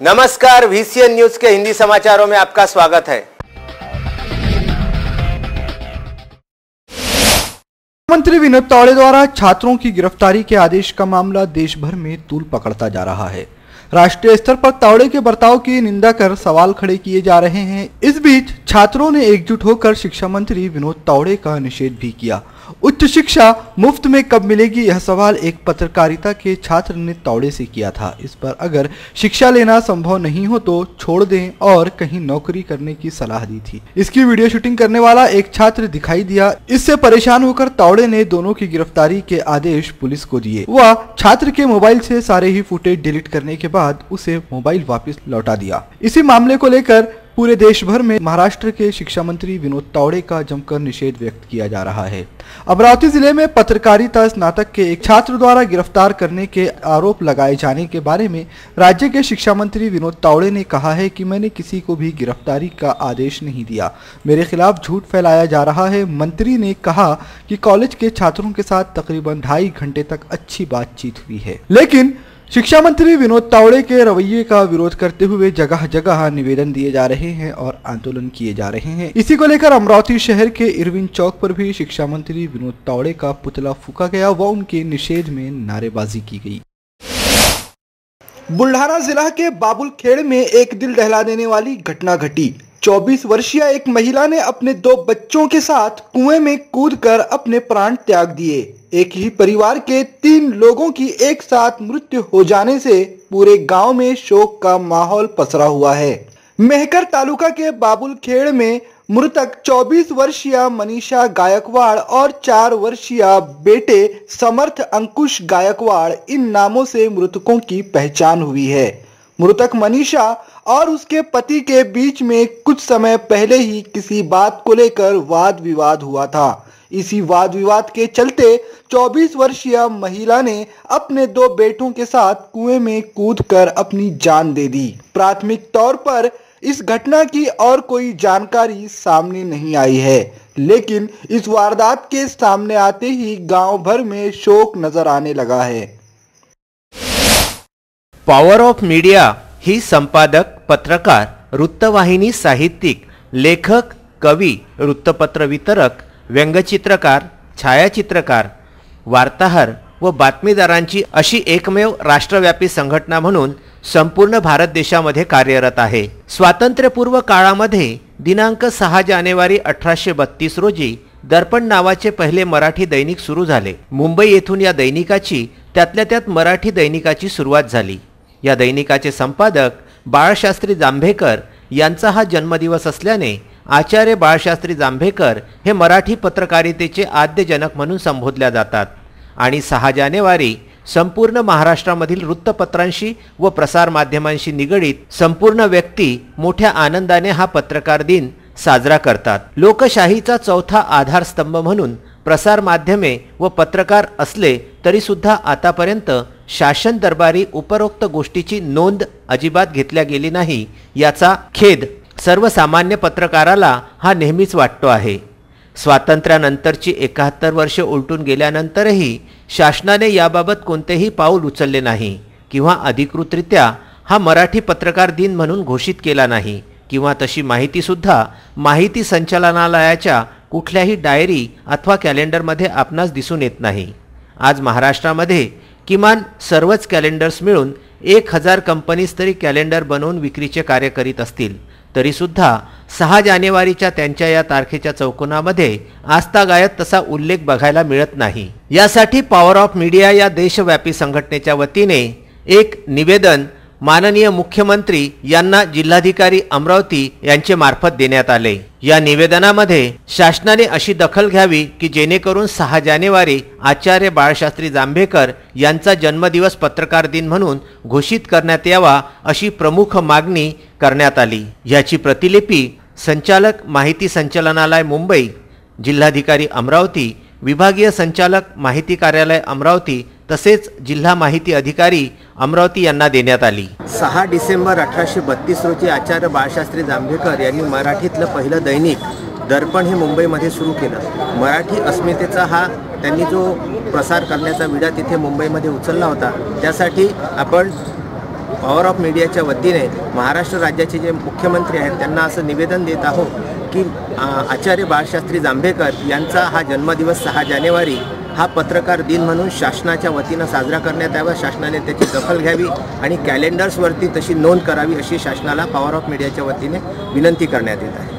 नमस्कार, VCN news के हिंदी समाचारों में आपका स्वागत है। मंत्री विनोद तावड़े द्वारा छात्रों की गिरफ्तारी के आदेश का मामला देश भर में तूल पकड़ता जा रहा है। राष्ट्रीय स्तर पर तावड़े के बर्ताव की निंदा कर सवाल खड़े किए जा रहे हैं। इस बीच छात्रों ने एकजुट होकर शिक्षा मंत्री विनोद तावड़े का निषेध भी किया। उच्च शिक्षा मुफ्त में कब मिलेगी, यह सवाल एक पत्रकारिता के छात्र ने तावड़े से किया था। इस पर अगर शिक्षा लेना संभव नहीं हो तो छोड़ दें और कहीं नौकरी करने की सलाह दी थी। इसकी वीडियो शूटिंग करने वाला एक छात्र दिखाई दिया। इससे परेशान होकर तावड़े ने दोनों की गिरफ्तारी के आदेश पुलिस को दिए। वह छात्र के मोबाइल से सारे ही फुटेज डिलीट करने के बाद उसे मोबाइल वापस लौटा दिया। इसी मामले को लेकर पूरे देश भर में महाराष्ट्र के शिक्षा मंत्री विनोद तावड़े का जमकर निषेध व्यक्त किया जा रहा है। अमरावती जिले में पत्रकारिता स्नातक के एक छात्र द्वारा गिरफ्तार करने के आरोप लगाए जाने के बारे में राज्य के शिक्षा मंत्री विनोद तावड़े ने कहा है कि मैंने किसी को भी गिरफ्तारी का आदेश नहीं दिया, मेरे खिलाफ झूठ फैलाया जा रहा है। मंत्री ने कहा कि कॉलेज के छात्रों के साथ तकरीबन 2.5 घंटे तक अच्छी बातचीत हुई है, लेकिन शिक्षा मंत्री विनोद तावड़े के रवैये का विरोध करते हुए जगह जगह निवेदन दिए जा रहे हैं और आंदोलन किए जा रहे हैं। इसी को लेकर अमरावती शहर के इरविन चौक पर भी शिक्षा मंत्री विनोद तावड़े का पुतला फूंका गया व उनके निषेध में नारेबाजी की गई। बुल्ढाना जिला के बाबुलखेड़ में एक दिल दहला देने वाली घटना घटी। 24 वर्षीय एक महिला ने अपने 2 बच्चों के साथ कुएं में कूदकर अपने प्राण त्याग दिए। एक ही परिवार के 3 लोगों की एक साथ मृत्यु हो जाने से पूरे गांव में शोक का माहौल पसरा हुआ है। मेहकर तालुका के बाबुलखेड़ में मृतक 24 वर्षीय मनीषा गायकवाड़ और 4 वर्षीय बेटे समर्थ अंकुश गायकवाड़, इन नामों से मृतकों की पहचान हुई है। मृतक मनीषा और उसके पति के बीच में कुछ समय पहले ही किसी बात को लेकर वाद विवाद हुआ था। इसी वाद विवाद के चलते 24 वर्षीय महिला ने अपने 2 बेटों के साथ कुएं में कूदकर अपनी जान दे दी। प्राथमिक तौर पर इस घटना की और कोई जानकारी सामने नहीं आई है, लेकिन इस वारदात के सामने आते ही गांव भर में शोक नजर आने लगा है। पॉवर ऑफ मीडिया ही संपादक, पत्रकार, वृत्तवाहिनी साहित्यिक, लेखक, कवी, वृत्तपत्र वितरक, व्यंगचित्रकार, छायाचित्रकार, वार्ताहर व बातमीदारांची अशी एकमेव राष्ट्रव्यापी संघटना म्हणून संपूर्ण भारत देशामध्ये कार्यरत आहे। स्वातंत्र्यपूर्व काळामध्ये दिनांक 6 जानेवारी 1832 रोजी दर्पण नावाचे पहिले मराठी दैनिक सुरू झाले। मुंबई येथून या दैनिकाची त्यातल्या त्यात मराठी दैनिकाची सुरुवात झाली। या दैनिकाचे संपादक बाळशास्त्री जांभेकर यांचा हा जन्मदिवस असल्याने आचार्य बाळशास्त्री जांभेकर हे मराठी पत्रकारितेचे आद्य जनक म्हणून संबोधल्या जातात आणि 6 जानेवारी संपूर्ण महाराष्ट्रामधील वृत्तपत्रांशी व प्रसार माध्यमांशी निगडीत संपूर्ण व्यक्ती मोठ्या आनंदाने हा पत्रकार दिन साजरा करतात। लोकशाहीचा चौथा आधारस्तंभ म्हणून प्रसार माध्यमे व पत्रकार असले तरी सुद्धा आतापर्यंत शासन दरबारी उपरोक्त गोष्टीची नोंद अजिबात घेतल्या गेली नाही, याचा खेद सर्वसामान्य पत्रकाराला हा नेहमीच वाटतो आहे। स्वातंत्र्यानंतरची 71 वर्षे उलटून गेल्यानंतरही शासनाने याबाबत कोणतेही पाऊल उचलले नाही किंवा अधिकृतरित्या हा मराठी पत्रकार दिन म्हणून घोषित केला नाही किंवा तशी माहिती सुद्धा माहिती संचालनालयाच्या कुठल्याही डायरी अथवा कॅलेंडरमध्ये आपणास दिसून येत नाही। आज महाराष्ट्रामध्ये किमान सर्वच कॅलेंडर्स मिळून 1000 कंपनीज तरी कॅलेंडर बनवून विक्रीचे कार्य करीत असतील, तरी सुद्धा 6 जानेवारीच्या त्यांच्या या तारखेच्या चौकोनामध्ये आजतागायत तसा उल्लेख बघायला मिळत नाही। यासाठी पॉवर ऑफ मीडिया या देशव्यापी संघटनेच्या वतीने एक निवेदन माननीय मुख्यमंत्री यांना जिल्हाधिकारी अमरावती यांचे मार्फत देण्यात आले। या निवेदनामध्ये शासनाने अशी दखल घ्यावी की जेणेकरून 6 जानेवारी आचार्य बाळशास्त्री जांभेकर यांचा जन्मदिवस पत्रकार दिन म्हणून घोषित करण्यात यावा अशी प्रमुख मागणी करण्यात आली। याची प्रतिलिपी संचालक माहिती संचालनालय मुंबई, जिल्हाधिकारी अमरावती, विभागीय संचालक माहिती कार्यालय अमरावती तसेच जिल्हा माहिती अधिकारी अमरावती यांना देण्यात आली। 6 डिसेंबर 1832 रोजी आचार्य बाळशास्त्री जांभेकर यांनी मराठीतलं पहिलं दैनिक दर्पण हे मुंबईमध्ये सुरू केलं। मराठी अस्मितेचा हा त्यांनी जो प्रसार करण्याचा विडा तिथे मुंबईमध्ये उचलला होता, त्यासाठी आपण पॉवर ऑफ मीडियाच्या वतीने महाराष्ट्र राज्याचे जे मुख्यमंत्री आहेत त्यांना असं निवेदन देत आहोत की आचार्य बाळशास्त्री जांभेकर यांचा हा जन्मदिवस 6 जानेवारी हा पत्रकार दिन म्हणून शासनाच्या वतीनं साजरा करण्यात यावा. शासनाने त्याची दखल घ्यावी आणि कॅलेंडर्सवरती तशी नोंद करावी अशी शासनाला पॉवर ऑफ मीडियाच्या वतीने विनंती करण्यात येत आहे.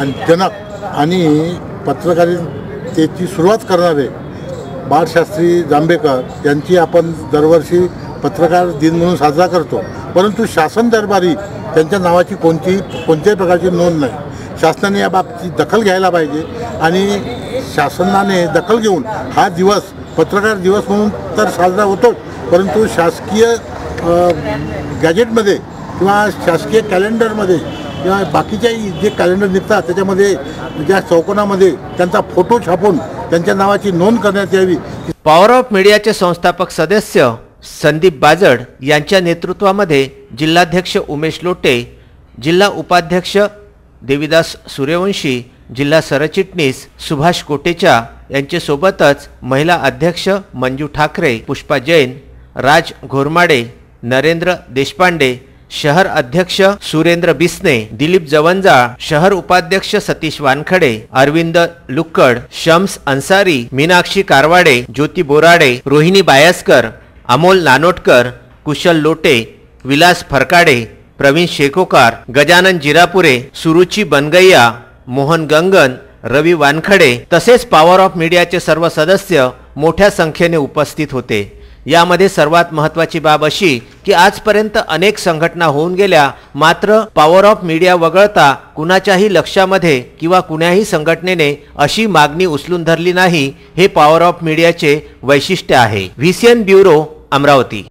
आणि जनक आणि पत्रकारितेची सुरुवात करणारे बाळशास्त्री जांभेकर यांची आपण दरवर्षी पत्रकार दिन म्हणून साजरा करतो, परंतु शासन दरबारी त्यांच्या नावाची कोणत्याही प्रकारची नोंद नाही. शासनाने या बाबतीत दखल घ्यायला पाहिजे आणि शासनाने दखल घेऊन हा दिवस पत्रकार दिवस म्हणून तर साजरा होतोच, परंतु शासकीय गॅजेटमध्ये किंवा शासकीय कॅलेंडरमध्ये किंवा बाकीच्या जे कॅलेंडर निघतात त्याच्यामध्ये ज्या चौकोनामध्ये त्यांचा फोटो छापून त्यांच्या नावाची नोंद करण्यात यावी. पॉवर ऑफ मीडियाचे संस्थापक सदस्य संदीप बाजड यांच्या नेतृत्वामध्ये जिल्हाध्यक्ष उमेश लोटे, जिल्हा उपाध्यक्ष देविदास सूर्यवंशी, जिल्हा सरचिटणीस सुभाष कोटेचा यांच्यासोबतच महिला अध्यक्ष मंजू ठाकरे, पुष्पा जैन, राज घोरमाडे, नरेंद्र देशपांडे, शहर अध्यक्ष सुरेंद्र बिस्ने, दिलीप जवंजाळ, शहर उपाध्यक्ष सतीश वानखडे, अरविंद लुक्कड, शम्स अन्सारी, मीनाक्षी कारवाडे, ज्योती बोराडे, रोहिणी बायस्कर, अमोल नानोटकर, कुशल लोटे, विलास फरकाडे, प्रवीण शेकोकार, गजानन जिरापुरे, सुरुची बनगैया, मोहन गंगन, रवी वानखडे तसेच पॉवर ऑफ मीडियाचे सर्व सदस्य मोठ्या संख्येने उपस्थित होते. यामध्ये सर्वात महत्त्वाची बाब अशी की आजपर्यंत अनेक संघटना होऊन गेल्या, मात्र पॉवर ऑफ मीडिया वगळता कुणाच्याही लक्षामध्ये किंवा कुणाही संघटनेने अशी मागणी उचलून धरली नाही. हे पॉवर ऑफ मीडियाचे वैशिष्ट्य आहे. VCN bureau, Amravati.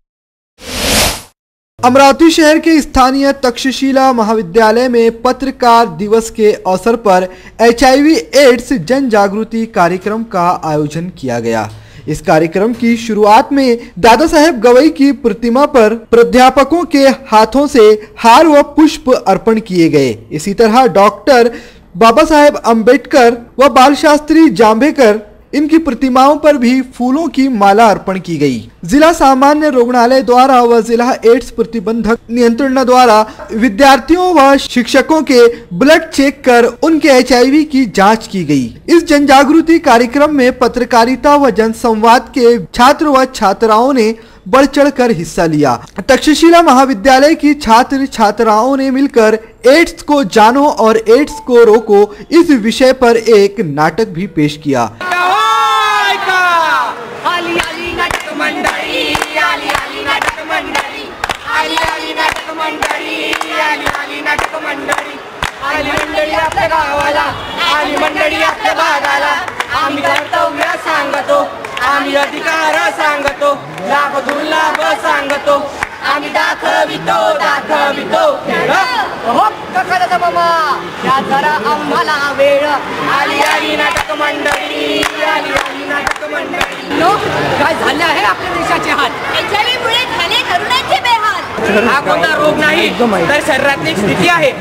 अमरावती शहर के स्थानीय तक्षशिला महाविद्यालय में पत्रकार दिवस के अवसर पर HIV एड्स जन जागृति कार्यक्रम का आयोजन किया गया। इस कार्यक्रम की शुरुआत में दादा साहेब गवई की प्रतिमा पर प्राध्यापकों के हाथों से हार व पुष्प अर्पण किए गए। इसी तरह डॉक्टर बाबा साहेब अम्बेडकर व बालशास्त्री जांभेकर इनकी प्रतिमाओं पर भी फूलों की माला अर्पण की गई। जिला सामान्य रुग्णालय द्वारा व जिला एड्स प्रतिबंधक नियंत्रण द्वारा विद्यार्थियों व शिक्षकों के ब्लड चेक कर उनके HIV की जांच की गई। इस जन जागृति कार्यक्रम में पत्रकारिता व जनसंवाद के छात्र व छात्राओं ने बढ़ चढ़कर हिस्सा लिया। तक्षशिला महाविद्यालय की छात्र छात्राओं ने मिलकर एड्स को जानो और एड्स को रोको इस विषय पर एक नाटक भी पेश किया। आम्ही कर्तव्य सांगतो, आम्ही अधिकार सांगतो, लाभ दुर्लाभ सांगतो, आम्ही दाखवितो हो कसा मामा या जरा आम्हाला वेळ आली आली नाटक मंडळी, आली आली नाटक मंडळी। लोक काय झाले आहे आपल्या देशाचे हाल, HIV मुळे झाले तरुणांचे बेहाल। हा कोणता रोग नाही तर शरीरातली स्थिती आहे।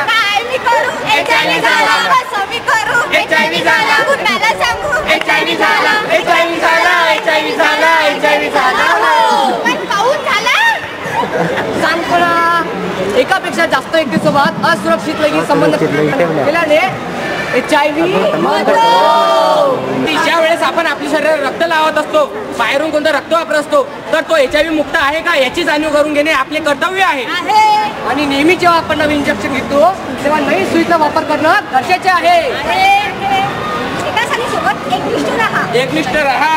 काय मी करू HIV झाला, कसं मी करू HIV झाला, कुणाला सांगू HIV झाला, HIV झाला, HIV झाला, HIV झाला, पण काऊन झाला सांगतो ना। एकापेक्षा जास्त व्यक्तीसोबत असुरक्षित लैंगिक संबंध केल्याने HIV ज्या वेळेस आपण आपल्या शरीरात रक्त लावत असतो, बाहेरून कोणता रक्त वापरत असतो, तर तो HIV मुक्त आहे का याची जाणीव करून घेणे आपले कर्तव्य आहे। आणि नेहमी जेव्हा आपण नवीन इंजेक्शन घेतो तेव्हा नवीन सुईचा वापर करणं गरजेचे आहे। एकनिष्ठ रहा।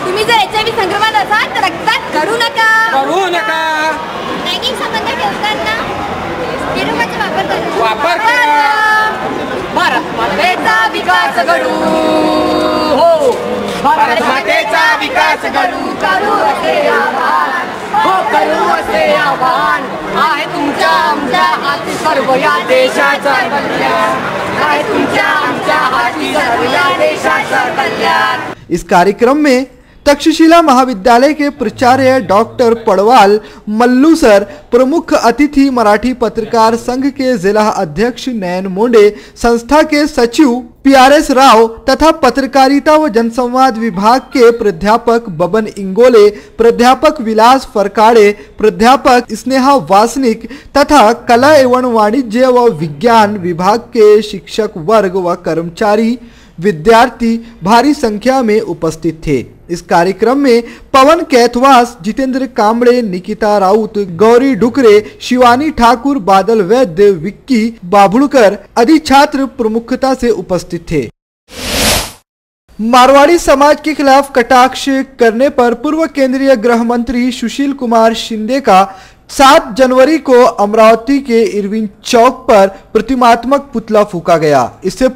तुम्ही जर HIV संक्रमण असाल तर रक्तात करू नका। लैंगिक संबंध ठेवताना वापर करा। भारत मातेचा विकास घडू, हो भारत मातेचा विकास घडू, करू असे आव्हान, हो करू असे आव्हान। आहे तुमच्या आमच्या हाती सर्व या देशाचा कल्याण, आहे तुमच्या आमच्या हाती सर्व या देशाचा कल्याण। इस कार्यक्रम में तक्षशिला महाविद्यालय के प्राचार्य डॉक्टर पड़वाल मल्लू सर, प्रमुख अतिथि मराठी पत्रकार संघ के जिला अध्यक्ष नयन मोंडे, संस्था के सचिव PRS राव तथा पत्रकारिता व जनसंवाद विभाग के प्राध्यापक बबन इंगोले, प्राध्यापक विलास फरकाड़े, प्राध्यापक स्नेहा वासनिक तथा कला एवं वाणिज्य व विज्ञान विभाग के शिक्षक वर्ग व कर्मचारी विद्यार्थी भारी संख्या में उपस्थित थे। इस कार्यक्रम में पवन कैथवास, जितेंद्र कांबड़े, निकिता राउत, गौरी डुकरे, शिवानी ठाकुर, बादल वैद्य, विक्की बाभुड़कर आदि छात्र प्रमुखता से उपस्थित थे। मारवाड़ी समाज के खिलाफ कटाक्ष करने पर पूर्व केंद्रीय गृह मंत्री सुशील कुमार शिंदे का 7 जनवरी को अमरावती के इरविन चौक पर प्रतिमात्मक पुतला फूका गया। इससे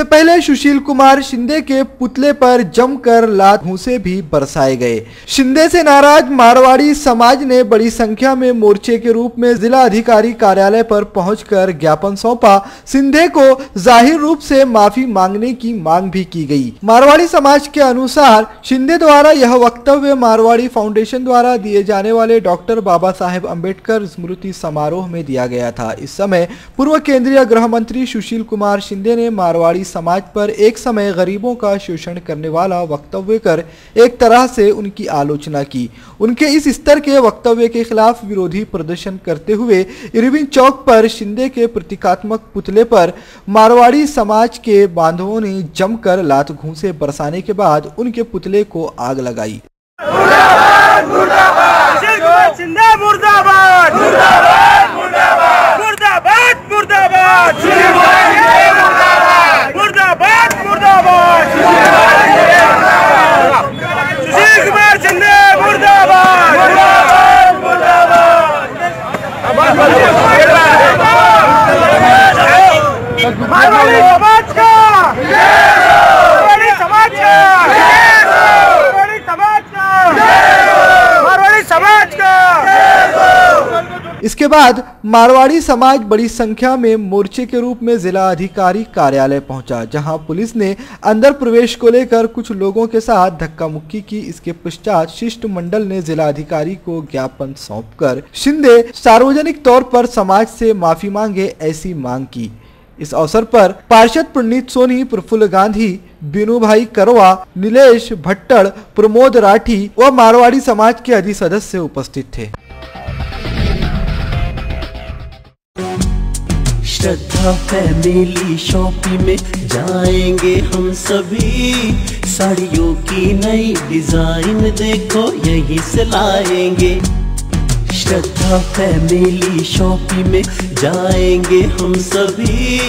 पहले सुशील कुमार शिंदे के पुतले पर जमकर लात घूंसे भी बरसाए गए। शिंदे से नाराज मारवाड़ी समाज ने बड़ी संख्या में मोर्चे के रूप में जिला अधिकारी कार्यालय पर पहुंचकर ज्ञापन सौंपा। शिंदे को जाहिर रूप से माफी मांगने की मांग भी की गई। मारवाड़ी समाज के अनुसार शिंदे द्वारा यह वक्तव्य मारवाड़ी फाउंडेशन द्वारा दिए जाने वाले डॉक्टर बाबा साहेब अंबेडकर स्मृति समारोह में दिया गया था। इस समय पूर्व केंद्रीय गृह मंत्री सुशील कुमार शिंदे ने मारवाड़ी समाज पर एक समय गरीबों का शोषण करने वाला वक्तव्य कर एक तरह से उनकी आलोचना की। उनके इस स्तर के वक्तव्य के खिलाफ विरोधी प्रदर्शन करते हुए इरविन चौक पर शिंदे के प्रतीकात्मक पुतले पर मारवाड़ी समाज के बांधवों ने जमकर लात घूंसे बरसाने के बाद उनके पुतले को आग लगाई। शिंदे मुर्दाबाद मुर्दाबाद मुर्दाबाद मुर्दाबाद मुर्दाबाद मुर्दाबाद मुर्दाबाद सुशील कुमार शिंदे मुर्दाबाद मुर्दाबाद मुर्दाबाद मारवाड़ी समाज का मारवाड़ी समाज का मारवाड़ी समाज का मारवाड़ी समाज का। इसके बाद मारवाड़ी समाज बड़ी संख्या में मोर्चे के रूप में जिला अधिकारी कार्यालय पहुंचा, जहां पुलिस ने अंदर प्रवेश को लेकर कुछ लोगों के साथ धक्का मुक्की की। इसके पश्चात शिष्टमंडल ने जिला अधिकारी को ज्ञापन सौंपकर शिंदे सार्वजनिक तौर पर समाज से माफी मांगे, ऐसी मांग की। इस अवसर पर पार्षद पुनीत सोनी, प्रफुल्ल गांधी, बीनू भाई करवा, नीलेश भट्टड़, प्रमोद राठी व मारवाड़ी समाज के अधिक सदस्य उपस्थित थे। श्रद्धा फैमिली शॉपिंग में जाएंगे हम सभी, साड़ियों की नई डिजाइन देखो यहीं से लाएंगे। श्रद्धा फैमिली शॉपिंग में जाएंगे हम सभी,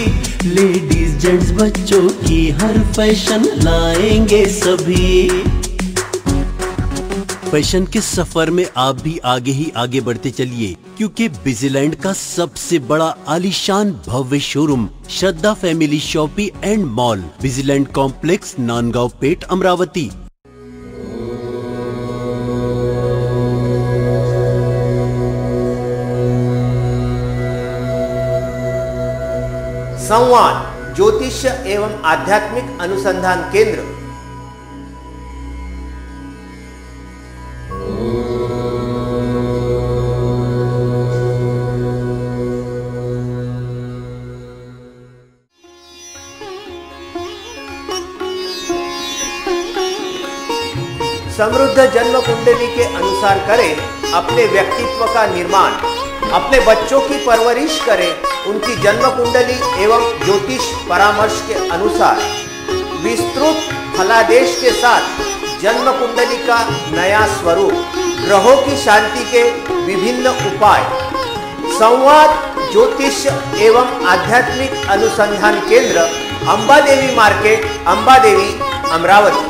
लेडीज जेंट्स बच्चों की हर फैशन लाएंगे सभी। फैशन के सफर में आप भी आगे ही आगे बढ़ते चलिए, क्योंकि बिजीलैंड का सबसे बड़ा आलीशान भव्य showroom Shraddha family shopping and mall, Busyland complex, Nandgaon Peth, Amravati. संवाद ज्योतिष एवं आध्यात्मिक अनुसंधान केंद्र समृद्ध जन्म कुंडली के अनुसार करें अपने व्यक्तित्व का निर्माण, अपने बच्चों की परवरिश करें उनकी जन्म कुंडली एवं ज्योतिष परामर्श के अनुसार। विस्तृत फलादेश के साथ जन्म कुंडली का नया स्वरूप, ग्रहों की शांति के विभिन्न उपाय। संवाद ज्योतिष एवं आध्यात्मिक अनुसंधान केंद्र, अंबादेवी मार्केट, अंबादेवी, अमरावती।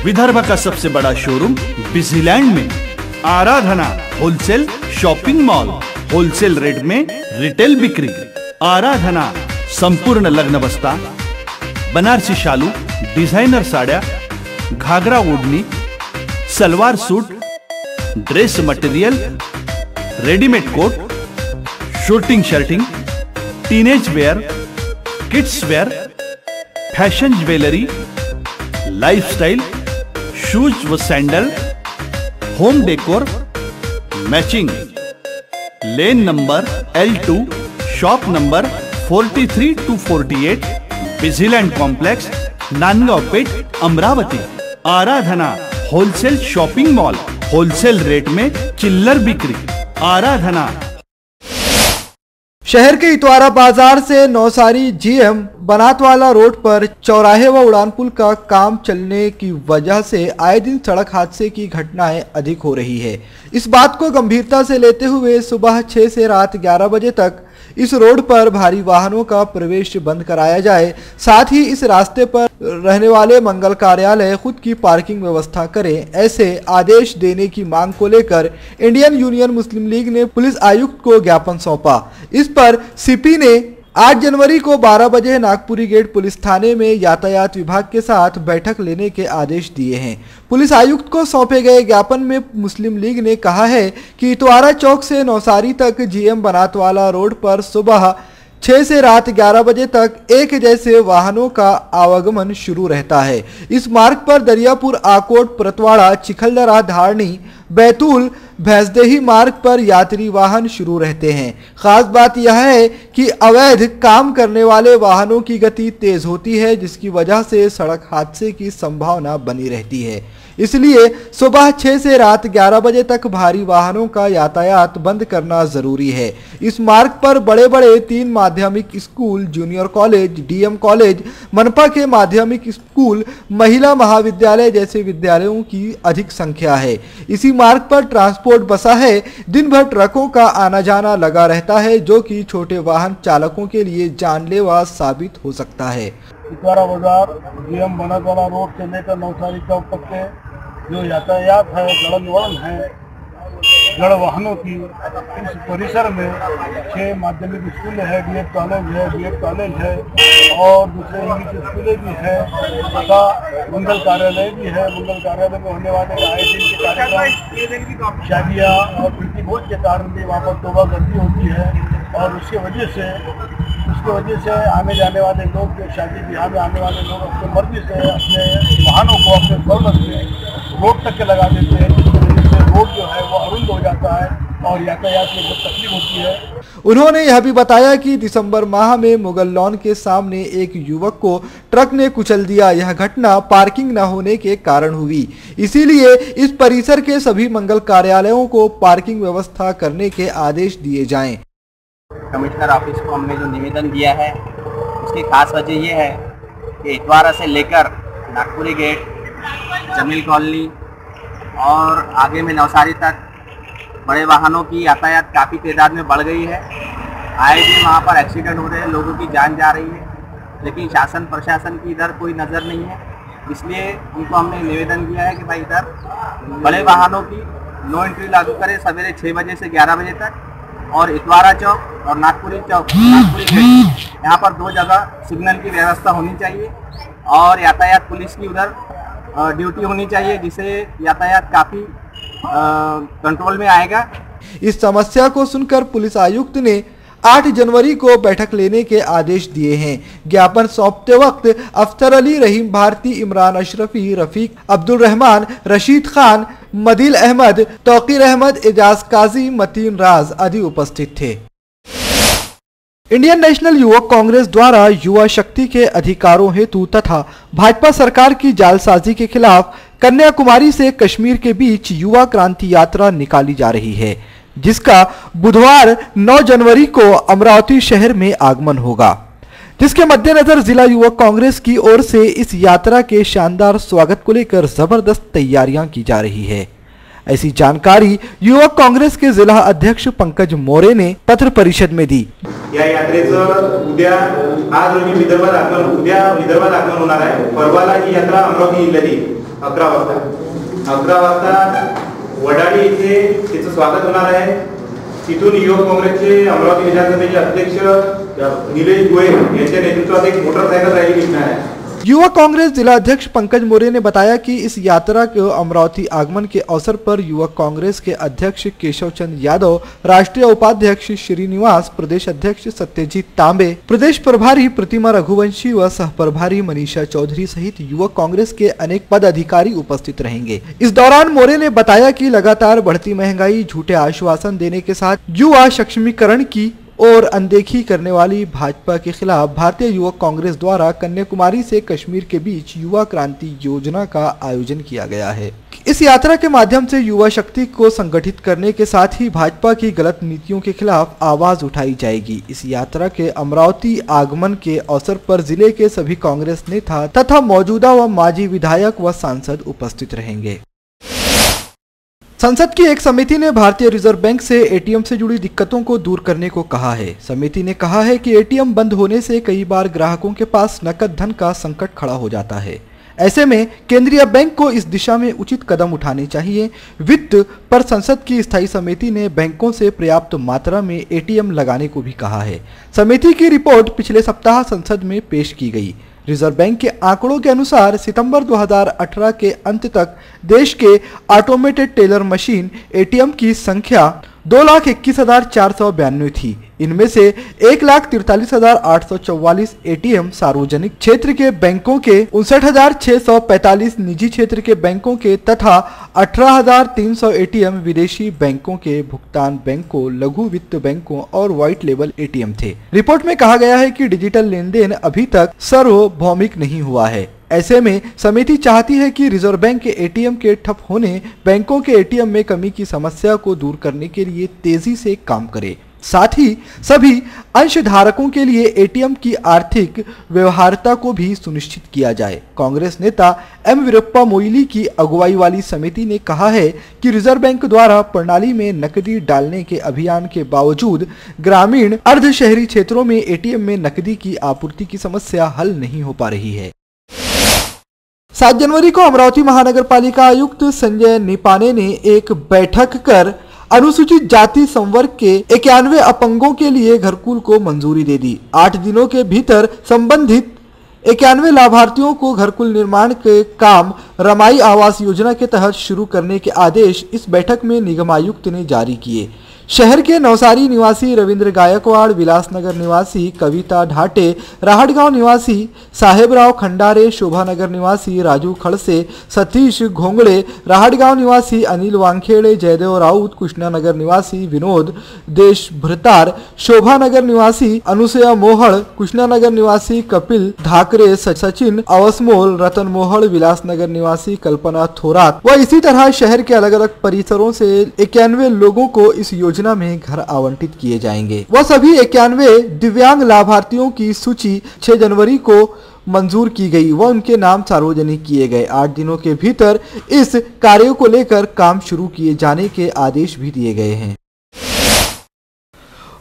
विदर्भ का सबसे बड़ा शोरूम बिजीलैंड में। Aradhana wholesale shopping mall, wholesale rate में रिटेल बिक्री। आराधना संपूर्ण लग्न बस्ता, बनारसी शालू, डिझायनर साड्या, घागरा ओढणी, salwar suit, dress material, readymade coat, suiting shirting, teenage wear, kids wear, fashion jewellery, lifestyle, shoes व sandal, home decor, matching. Lane number L2, shop number 43 to 48, Busyland complex, Nandgaon Peth, Amravati. Aradhana wholesale shopping mall, wholesale rate में चिल्लर बिक्री। आराधना। शहर के इतवारा बाजार से Navsari GM Banatwala road पर चौराहे व उड़ान पुल का काम चलने की वजह से आए दिन सड़क हादसे की घटनाएं अधिक हो रही है। इस बात को गंभीरता से लेते हुए सुबह 6 से रात 11 बजे तक इस रोड पर भारी वाहनों का प्रवेश बंद कराया जाए। साथ ही इस रास्ते पर रहने वाले मंगल कार्यालय खुद की पार्किंग व्यवस्था करें, ऐसे आदेश देने की मांग को लेकर इंडियन यूनियन मुस्लिम लीग ने पुलिस आयुक्त को ज्ञापन सौंपा। इस पर सीपी ने 8 जनवरी को 12 बजे नागपुरी गेट पुलिस थाने में यातायात विभाग के साथ बैठक लेने के आदेश दिए हैं। पुलिस आयुक्त को सौंपे गए ज्ञापन में मुस्लिम लीग ने कहा है कि इतवारा चौक से नौसारी तक GM बनातवाला रोड पर सुबह 6 से रात 11 बजे तक एक जैसे वाहनों का आवागमन शुरू रहता है। इस मार्ग पर दरियापुर, आकोट, परतवाड़ा, चिखलदरा, धारणी, बैतूल, भैंसदेही मार्ग पर यात्री वाहन शुरू रहते हैं। खास बात यह है कि अवैध काम करने वाले वाहनों की गति तेज होती है, जिसकी वजह से सड़क हादसे की संभावना बनी रहती है। इसलिए सुबह 6 से रात 11 बजे तक भारी वाहनों का यातायात बंद करना जरूरी है। इस मार्ग पर बड़े बड़े 3 माध्यमिक school, junior college, DM college, मनपा के माध्यमिक स्कूल, महिला महाविद्यालय जैसे विद्यालयों की अधिक संख्या है। इसी मार्ग पर ट्रांसपोर्ट बसा है। दिन भर ट्रकों का आना जाना लगा रहता है, जो कि छोटे वाहन चालकों के लिए जानलेवा साबित हो सकता है। इतवारा बाजार GM बनातवाला रोड से लेकर नौसारी चौक तक के जो यातायात है, गड़न है, जड़ वाहनों की, इस परिसर में 6 माध्यमिक स्कूल है, DED कॉलेज है और दूसरे इंग्लिश स्कूलें भी है तथा मंगल कार्यालय भी है। मंगल कार्यालय में होने वाले आए दिन के कार्यक्रम, शादियाँ और प्रीति भोज के कारण भी वहाँ पर तोबा गर्दी होती है और उसकी वजह से आने जाने वाले लोग, शादी ब्याह में आने वाले लोग अपनी मर्जी से अपने वाहनों को अपने सहूलत से रोड तक के लगा देते हैं, जिसकी वजह से रोड जो है वो अरुंद हो जाता है और यातायात में बहुत तकलीफ होती है। उन्होंने यह भी बताया कि दिसंबर माह में मुगल लॉन के सामने एक युवक को ट्रक ने कुचल दिया। यह घटना पार्किंग न होने के कारण हुई। इसीलिए इस परिसर के सभी मंगल कार्यालयों को पार्किंग व्यवस्था करने के आदेश दिए जाएं। कमिश्नर ऑफिस को हमने जो निवेदन दिया है उसकी खास वजह ये है कि इतवारा से लेकर नागपुरी गेट, जमील कॉलोनी और आगे में नवसारी तक बड़े वाहनों की यातायात काफ़ी तादाद में बढ़ गई है। आए दिन वहाँ पर एक्सीडेंट हो रहे हैं, लोगों की जान जा रही है, लेकिन शासन प्रशासन की इधर कोई नज़र नहीं है। इसलिए उनको हमने निवेदन किया है कि भाई इधर बड़े वाहनों की नो एंट्री लागू करें सवेरे 6 बजे से 11 बजे तक, और इतवारा चौक और नागपुरी गेट यहाँ पर 2 जगह सिग्नल की व्यवस्था होनी चाहिए और यातायात पुलिस की उधर ड्यूटी होनी चाहिए, जिससे यातायात काफ़ी कंट्रोल में आएगा। इस समस्या को सुनकर पुलिस आयुक्त ने 8 जनवरी को बैठक लेने के आदेश दिए हैं। ज्ञापन सौंपते वक्त अफ्तर अली, रहीम भारती, इमरान अशरफी, रफीक अब्दुल रहमान, रशीद खान, मदिल अहमद, तौकीर अहमद, एजाज काजी, मतीन राज आदि उपस्थित थे। इंडियन नेशनल युवक कांग्रेस द्वारा युवा शक्ति के अधिकारों हेतु तथा भाजपा सरकार की जालसाजी के खिलाफ कन्याकुमारी से कश्मीर के बीच युवा क्रांति यात्रा निकाली जा रही है, जिसका बुधवार 9 जनवरी को अमरावती शहर में आगमन होगा, जिसके मद्देनजर जिला युवक कांग्रेस की ओर से इस यात्रा के शानदार स्वागत को लेकर जबरदस्त तैयारियां की जा रही है। ऐसी जानकारी युवक कांग्रेस के जिला अध्यक्ष पंकज मोरे ने पत्र परिषद में दी। या यात्रेचं उद्या आज रोजी विदर्भात आगमन होणार आहे। परवाला ही यात्रा अमरावती जिल्ह्यात येईल 11 वाजता वडाळी इथे तिचं स्वागत होणार आहे. तिथून युवक काँग्रेसचे अमरावती विधानसभेचे अध्यक्ष निलेश गोयल यांच्या नेतृत्वात एक मोटरसायकल रॅली निघणार आहे. युवा कांग्रेस जिला अध्यक्ष पंकज मोरे ने बताया कि इस यात्रा के अमरावती आगमन के अवसर पर युवा कांग्रेस के अध्यक्ष केशव चंद यादव, राष्ट्रीय उपाध्यक्ष श्रीनिवास, प्रदेश अध्यक्ष सत्यजीत तांबे, प्रदेश प्रभारी प्रतिमा रघुवंशी व सह प्रभारी मनीषा चौधरी सहित युवा कांग्रेस के अनेक पदाधिकारी उपस्थित रहेंगे. इस दौरान मोरे ने बताया कि लगातार बढ़ती महंगाई, झूठे आश्वासन देने के साथ युवा सक्षमीकरण की और अनदेखी करने वाली भाजपा के खिलाफ भारतीय युवक कांग्रेस द्वारा कन्याकुमारी से कश्मीर के बीच युवा क्रांति योजना का आयोजन किया गया है. इस यात्रा के माध्यम से युवा शक्ति को संगठित करने के साथ ही भाजपा की गलत नीतियों के खिलाफ आवाज उठाई जाएगी. इस यात्रा के अमरावती आगमन के अवसर पर जिले के सभी कांग्रेस नेता तथा मौजूदा व माजी विधायक व सांसद उपस्थित रहेंगे. संसद की एक समिति ने भारतीय रिजर्व बैंक से एटीएम से जुड़ी दिक्कतों को दूर करने को कहा है. समिति ने कहा है कि एटीएम बंद होने से कई बार ग्राहकों के पास नकद धन का संकट खड़ा हो जाता है. ऐसे में केंद्रीय बैंक को इस दिशा में उचित कदम उठाने चाहिए. वित्त पर संसद की स्थायी समिति ने बैंकों से पर्याप्त मात्रा में एटीएम लगाने को भी कहा है. समिति की रिपोर्ट पिछले सप्ताह संसद में पेश की गई. रिजर्व बैंक के आंकड़ों के अनुसार सितंबर 2018 के अंत तक देश के ऑटोमेटेड टेलर मशीन एटीएम की संख्या 2,21,492 थी. इनमें से 1,43,844 एटीएम सार्वजनिक क्षेत्र के बैंकों के, 59,645 निजी क्षेत्र के बैंकों के तथा 18,300 एटीएम विदेशी बैंकों के, भुगतान बैंकों, लघु वित्त बैंकों और व्हाइट लेबल एटीएम थे. रिपोर्ट में कहा गया है कि डिजिटल लेन देन अभी तक सार्वभौमिक नहीं हुआ है. ऐसे में समिति चाहती है कि रिजर्व बैंक के एटीएम के ठप होने बैंकों के एटीएम में कमी की समस्या को दूर करने के लिए तेजी से काम करे. साथ ही सभी अंशधारकों के लिए एटीएम की आर्थिक व्यवहार्यता को भी सुनिश्चित किया जाए. कांग्रेस नेता एम वीरप्पा मोइली की अगुवाई वाली समिति ने कहा है कि रिजर्व बैंक द्वारा प्रणाली में नकदी डालने के अभियान के बावजूद ग्रामीण अर्ध शहरी क्षेत्रों में एटीएम में नकदी की आपूर्ति की समस्या हल नहीं हो पा रही है. 7 जनवरी को अमरावती महानगर पालिका आयुक्त संजय निपाने ने एक बैठक कर अनुसूचित जाति संवर्ग के 91 अपंगों के लिए घरकुल को मंजूरी दे दी. 8 दिनों के भीतर संबंधित 91 लाभार्थियों को घरकुल निर्माण के काम रमाई आवास योजना के तहत शुरू करने के आदेश इस बैठक में निगम आयुक्त ने जारी किए. शहर के नवसारी निवासी रविंद्र गायकवाड़, विलासनगर निवासी कविता ढाटे, राहटगांव निवासी साहेबराव खंडारे, शोभानगर निवासी राजू खड़से, सतीश घोंगड़े, राहटगांव निवासी अनिल वानखेड़े, जयदेव राउत, कृष्णानगर निवासी विनोद देशभ्रतार, शोभानगर निवासी अनुसया मोहड़, कृष्णानगर निवासी कपिल धाकरे, सचिन अवसमोल, रतन मोहड़, विलासनगर निवासी कल्पना थोरात व इसी तरह शहर के अलग अलग परिसरों से 91 लोगों को इस योजना में घर आवंटित किए जाएंगे. वह सभी 91 दिव्यांग लाभार्थियों की सूची 6 जनवरी को मंजूर की गई व उनके नाम सार्वजनिक किए गए. 8 दिनों के भीतर इस कार्य को लेकर काम शुरू किए जाने के आदेश भी दिए गए हैं.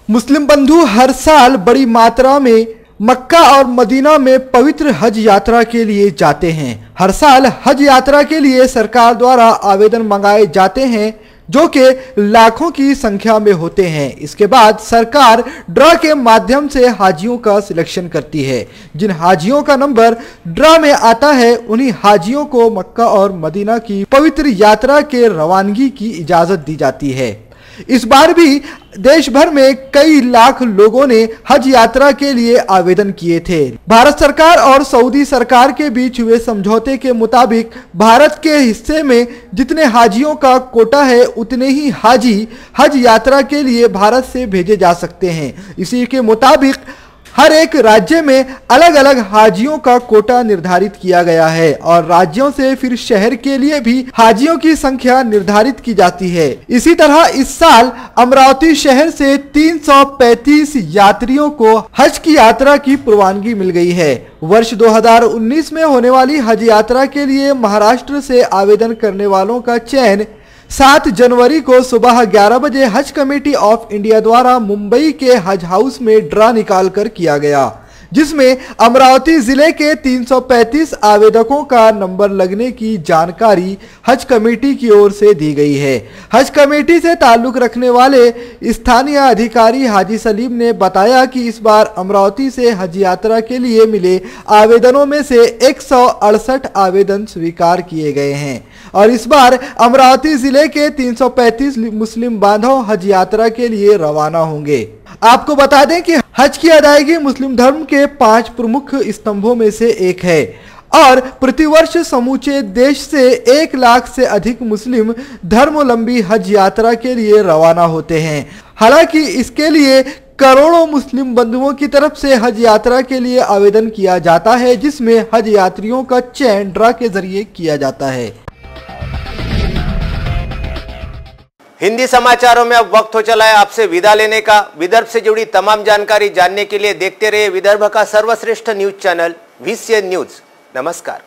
मुस्लिम बंधु हर साल बड़ी मात्रा में मक्का और मदीना में पवित्र हज यात्रा के लिए जाते हैं. हर साल हज यात्रा के लिए सरकार द्वारा आवेदन मंगाए जाते हैं जो कि लाखों की संख्या में होते हैं. इसके बाद सरकार ड्रा के माध्यम से हाजियों का सिलेक्शन करती है. जिन हाजियों का नंबर ड्रा में आता है उन्हीं हाजियों को मक्का और मदीना की पवित्र यात्रा के रवानगी की इजाजत दी जाती है. इस बार भी देश भर में कई लाख लोगों ने हज यात्रा के लिए आवेदन किए थे. भारत सरकार और सऊदी सरकार के बीच हुए समझौते के मुताबिक भारत के हिस्से में जितने हाजियों का कोटा है उतने ही हाजी हज यात्रा के लिए भारत से भेजे जा सकते हैं. इसी के मुताबिक हर एक राज्य में अलग अलग हाजियों का कोटा निर्धारित किया गया है और राज्यों से फिर शहर के लिए भी हाजियों की संख्या निर्धारित की जाती है. इसी तरह इस साल अमरावती शहर से 335 यात्रियों को हज की यात्रा की प्रवानगी मिल गई है. वर्ष 2019 में होने वाली हज यात्रा के लिए महाराष्ट्र से आवेदन करने वालों का चयन 7 जनवरी को सुबह 11 बजे हज कमेटी ऑफ इंडिया द्वारा मुंबई के हज हाउस में ड्रा निकालकर किया गया. जिसमें अमरावती जिले के 335 आवेदकों का नंबर लगने की जानकारी हज कमेटी की ओर से दी गई है। हज कमेटी से ताल्लुक रखने वाले स्थानीय अधिकारी हाजी सलीम ने बताया कि इस बार अमरावती से हज यात्रा के लिए मिले आवेदनों में से 168 आवेदन स्वीकार किए गए हैं और इस बार अमरावती जिले के 335 मुस्लिम बांधव हज यात्रा के लिए रवाना होंगे। आपको बता दें कि हज की अदायगी मुस्लिम धर्म के 5 प्रमुख स्तंभों में से एक है और प्रतिवर्ष समूचे देश से 1 लाख से अधिक मुस्लिम धर्मावलंबी हज यात्रा के लिए रवाना होते हैं। हालांकि इसके लिए करोड़ों मुस्लिम बंधुओं की तरफ से हज यात्रा के लिए आवेदन किया जाता है, जिसमें हज यात्रियों का चयन ड्रा के जरिए किया जाता है। हिंदी समाचारों में अब वक्त हो चला है आपसे विदा लेने का। विदर्भ से जुड़ी तमाम जानकारी जानने के लिए देखते रहिए विदर्भ का सर्वश्रेष्ठ न्यूज चैनल VCN न्यूज। नमस्कार।